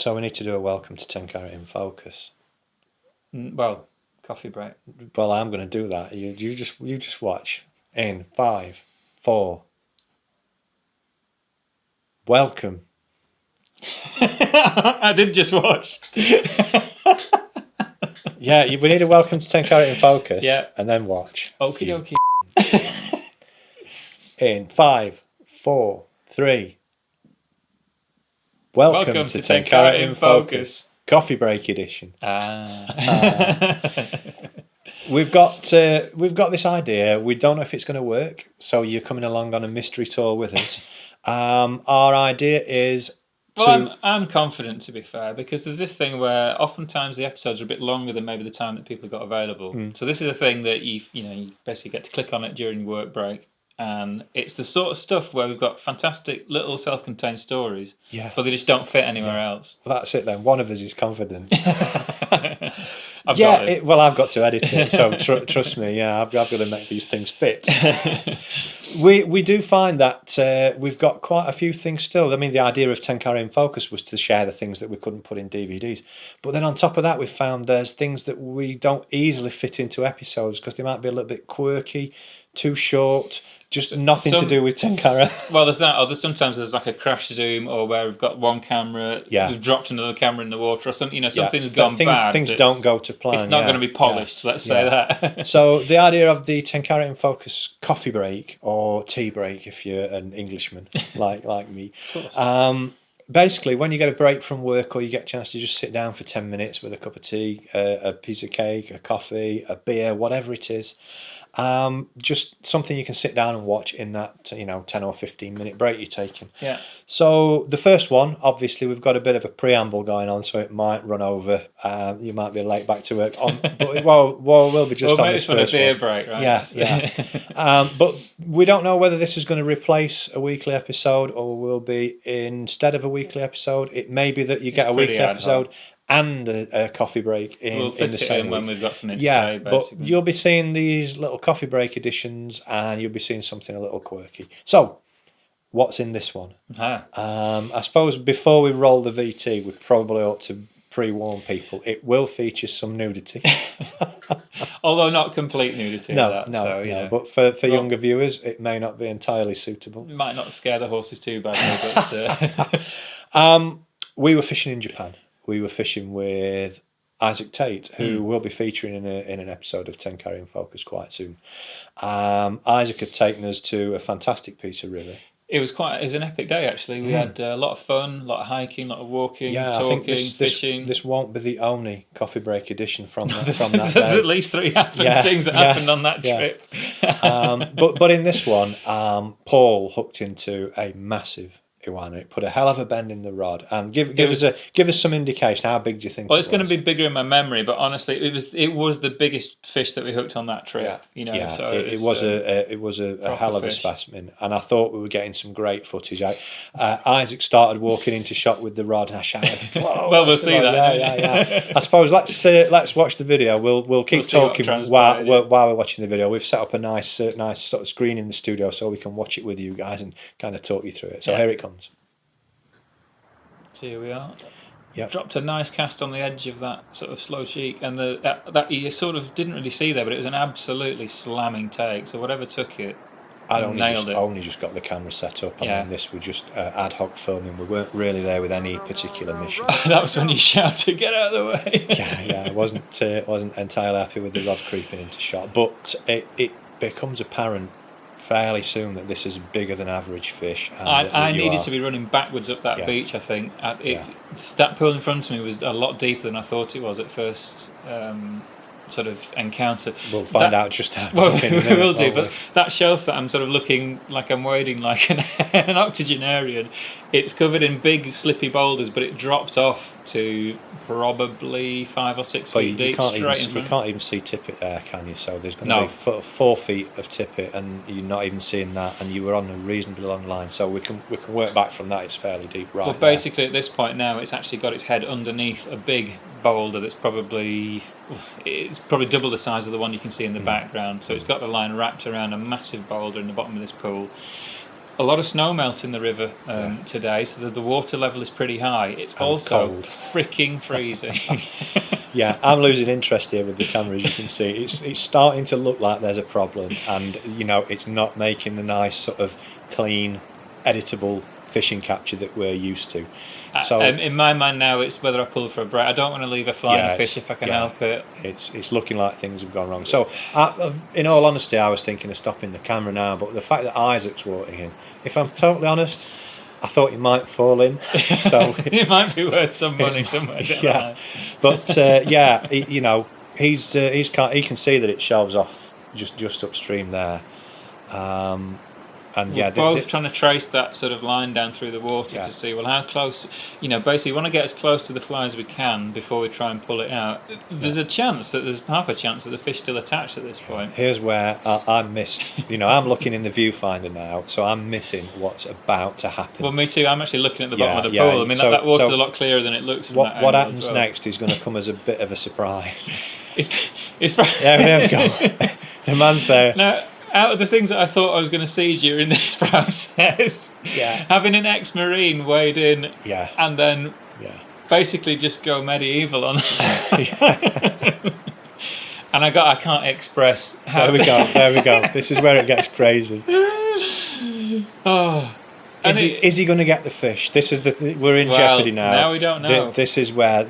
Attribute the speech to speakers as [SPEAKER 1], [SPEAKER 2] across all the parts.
[SPEAKER 1] So we need to do a welcome to Tenkara in focus.
[SPEAKER 2] Well, coffee break.
[SPEAKER 1] Well, I'm going to do that. You just watch. In 5, 4. Welcome.
[SPEAKER 2] I did just watch.
[SPEAKER 1] Yeah, we need a welcome to Tenkara in focus.
[SPEAKER 2] Yeah.
[SPEAKER 1] And then watch.
[SPEAKER 2] Okie dokie.
[SPEAKER 1] In 5, 4, 3. Welcome to Tenkara in focus. Coffee break edition. We've got this idea. We don't know if it's going to work, so you're coming along on a mystery tour with us. Our idea is.
[SPEAKER 2] Well, I'm confident, to be fair, because there's this thing where oftentimes the episodes are a bit longer than maybe the time that people have got available. So this is a thing that you basically get to click on it during your work break, and it's the sort of stuff where we've got fantastic little self-contained stories, but they just don't fit anywhere else.
[SPEAKER 1] Well, that's it then. One of us is confident.
[SPEAKER 2] I've got
[SPEAKER 1] to edit it, so trust me. Yeah, I've got to make these things fit. We do find that we've got quite a few things still. I mean, the idea of Tenkara in Focus was to share the things that we couldn't put in DVDs. But then on top of that, we found there's things that we don't easily fit into episodes because they might be a little bit quirky, too short, just nothing to do with Tenkara.
[SPEAKER 2] Well, there's that, or sometimes there's like a crash zoom, or where we've got one camera, we've dropped another camera in the water, or something. Something's gone bad.
[SPEAKER 1] Things don't go to plan.
[SPEAKER 2] It's not going to be polished. Let's say that.
[SPEAKER 1] So the idea of the Tenkara in Focus coffee break or tea break, if you're an Englishman like me.
[SPEAKER 2] Of course.
[SPEAKER 1] Basically, when you get a break from work or you get a chance to just sit down for 10 minutes with a cup of tea, a piece of cake, a coffee, a beer, whatever it is. Just something you can sit down and watch in that 10 or 15 minute break you're taking.
[SPEAKER 2] Yeah.
[SPEAKER 1] So the first one, obviously, we've got a bit of a preamble going on, so it might run over. You might be late back to work. But we'll be just on this first
[SPEAKER 2] a beer
[SPEAKER 1] one.
[SPEAKER 2] break, right?
[SPEAKER 1] Yeah. But we don't know whether this is going to replace a weekly episode or will be instead of a weekly episode. It may be that you get a weekly episode and a coffee break in the same week.
[SPEAKER 2] When we've got something to say, basically.
[SPEAKER 1] But you'll be seeing these little coffee break editions and you'll be seeing something a little quirky. So, what's in this one? I suppose before we roll the VT, we probably ought to pre-warn people. It will feature some nudity.
[SPEAKER 2] Although not complete nudity.
[SPEAKER 1] No. But for younger viewers, it may not be entirely suitable.
[SPEAKER 2] It might not scare the horses too badly. But
[SPEAKER 1] we were fishing in Japan. We were fishing with Isaac Tate, who will be featuring in an episode of Tenkara in Focus quite soon. Isaac had taken us to a fantastic piece of river.
[SPEAKER 2] It was an epic day, actually. We had a lot of fun, a lot of hiking, a lot of walking, talking, fishing.
[SPEAKER 1] This won't be the only coffee break edition from that
[SPEAKER 2] There's
[SPEAKER 1] day.
[SPEAKER 2] at least 3 things that happened on that trip.
[SPEAKER 1] But in this one, Paul hooked into a massive iguana. It put a hell of a bend in the rod. And give us some indication. How big do you think?
[SPEAKER 2] Well, it's going to be bigger in my memory, but honestly, it was the biggest fish that we hooked on that trip.
[SPEAKER 1] So it was a hell of a specimen, and I thought we were getting some great footage. Isaac started walking into shot with the rod, and I shouted, "Whoa!"
[SPEAKER 2] Well, we'll see that.
[SPEAKER 1] Yeah. I suppose let's watch the video. We'll keep talking while we're watching the video. We've set up a nice sort of screen in the studio so we can watch it with you guys and kind of talk you through it. So here it comes.
[SPEAKER 2] So here we are.
[SPEAKER 1] Yep.
[SPEAKER 2] Dropped a nice cast on the edge of that sort of slow cheek, and that you sort of didn't really see there, but it was an absolutely slamming take. So whatever took it,
[SPEAKER 1] I'd only just got the camera set up. I mean, this was just ad hoc filming. We weren't really there with any particular mission.
[SPEAKER 2] That was when you shouted, "Get out of the way!"
[SPEAKER 1] I wasn't entirely happy with the rod creeping into shot, but it becomes apparent fairly soon that this is a bigger than average fish.
[SPEAKER 2] I needed to be running backwards up that beach, I think. That pool in front of me was a lot deeper than I thought it was at first sort of encounter.
[SPEAKER 1] We'll find out just how deep
[SPEAKER 2] we will do, but that shelf that I'm sort of looking like I'm wading like an octogenarian, it's covered in big slippy boulders, but it drops off to probably 5 or 6 feet deep straight in front.
[SPEAKER 1] You can't even see tippet there, can you? So there's going to be 4 feet of tippet, and you're not even seeing that, and you were on a reasonably long line, so we can work back from that. It's fairly deep, right?
[SPEAKER 2] Well, basically at this point now, it's actually got its head underneath a big boulder that's probably double the size of the one you can see in the background. So it's got the line wrapped around a massive boulder in the bottom of this pool. a lot of snow melt in the river today, so the water level is pretty high. It's also
[SPEAKER 1] cold.
[SPEAKER 2] freaking freezing.
[SPEAKER 1] Yeah, I'm losing interest here with the camera, as you can see. It's starting to look like there's a problem, and it's not making the nice sort of clean, editable fishing capture that we're used to. So
[SPEAKER 2] in my mind now, it's whether I pull for a break. I don't want to leave a flying fish if I can help it.
[SPEAKER 1] It's looking like things have gone wrong. So, in all honesty, I was thinking of stopping the camera now, but the fact that Isaac's walking in, if I'm totally honest, I thought he might fall in. So
[SPEAKER 2] it might be worth some money somewhere.
[SPEAKER 1] Yeah, but he can see that it shelves off just upstream there. And
[SPEAKER 2] we're both trying to trace that sort of line down through the water to see, well, how close, basically we want to get as close to the fly as we can before we try and pull it out. There's there's half a chance that the fish's still attached at this point.
[SPEAKER 1] Here's where I missed, I'm looking in the viewfinder now, so I'm missing what's about to happen.
[SPEAKER 2] Well, me too, I'm actually looking at the bottom of the pool. I mean, that water's a lot clearer than it looks from that angle.
[SPEAKER 1] What happens next is going to come as a bit of a surprise.
[SPEAKER 2] It's probably...
[SPEAKER 1] Yeah, there we go. The man's there.
[SPEAKER 2] Now, out of the things that I thought I was going to see during this process, having an ex-Marine wade in and then basically just go medieval on and I can't express how...
[SPEAKER 1] There we go. This is where it gets crazy. Is he going to get the fish? We're in jeopardy now.
[SPEAKER 2] Now we don't know.
[SPEAKER 1] This is where,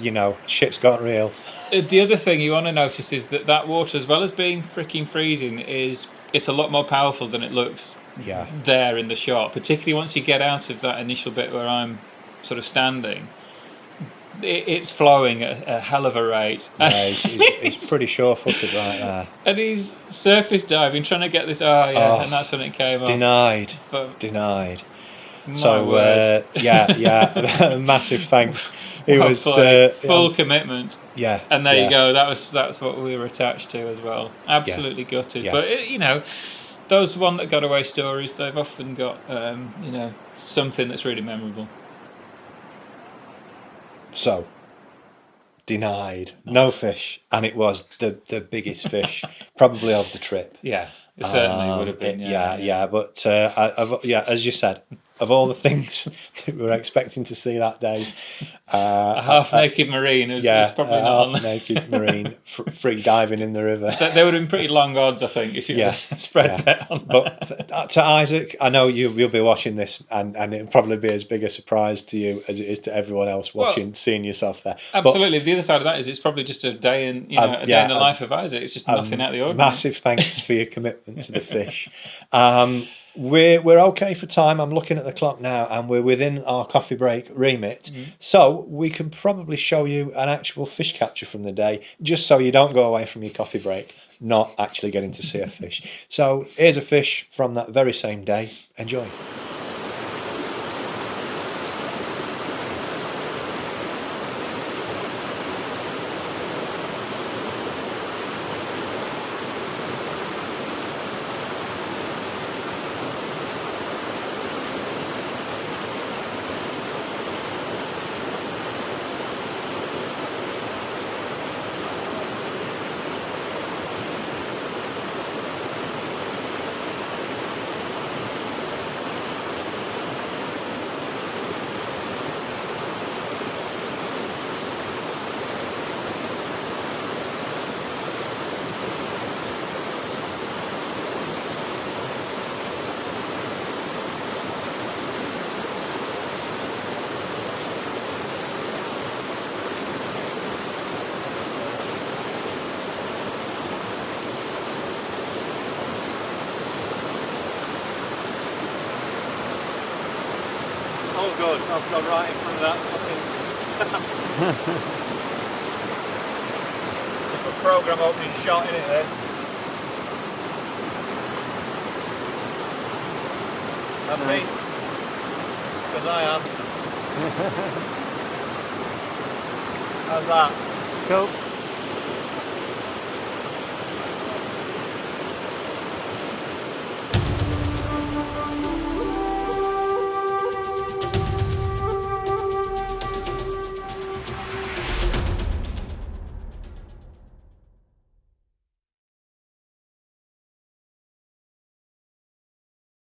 [SPEAKER 1] shit's got real.
[SPEAKER 2] The other thing you want to notice is that water, as well as being freaking freezing, it's a lot more powerful than it looks there in the shot, particularly once you get out of that initial bit where I'm sort of standing. It's flowing at a hell of a rate.
[SPEAKER 1] Yeah, he's pretty sure-footed right there.
[SPEAKER 2] And he's surface diving, trying to get this, and that's when it came off.
[SPEAKER 1] Denied.
[SPEAKER 2] So,
[SPEAKER 1] massive thanks. It was
[SPEAKER 2] full commitment.
[SPEAKER 1] Yeah.
[SPEAKER 2] And there you go, that's what we were attached to as well. Absolutely gutted.
[SPEAKER 1] Yeah.
[SPEAKER 2] But, those one that got away stories, they've often got, something that's really memorable.
[SPEAKER 1] So, denied. No fish. And it was the biggest fish, probably of the trip.
[SPEAKER 2] Yeah, it certainly would have been.
[SPEAKER 1] But as you said, of all the things that we were expecting to see that day,
[SPEAKER 2] a half-naked Marine is probably not on.
[SPEAKER 1] Half-naked Marine free diving in the river.
[SPEAKER 2] They would have been pretty long odds, I think, if you spread bet on that.
[SPEAKER 1] But to Isaac, I know you'll be watching this, and it'll probably be as big a surprise to you as it is to everyone else watching, seeing yourself there.
[SPEAKER 2] Absolutely. But the other side of that is it's probably just a day in day in the life of Isaac. It's just nothing out of the ordinary.
[SPEAKER 1] Massive thanks for your commitment to the fish. We're okay for time. I'm looking at the clock now, and we're within our coffee break remit. So we can probably show you an actual fish capture from the day, just so you don't go away from your coffee break not actually getting to see a fish. So here's a fish from that very same day. Enjoy. Oh good, I've gone right in front of that fucking... It's a programme opening shot in it, this. And me. Because I am. How's that?
[SPEAKER 3] Cool.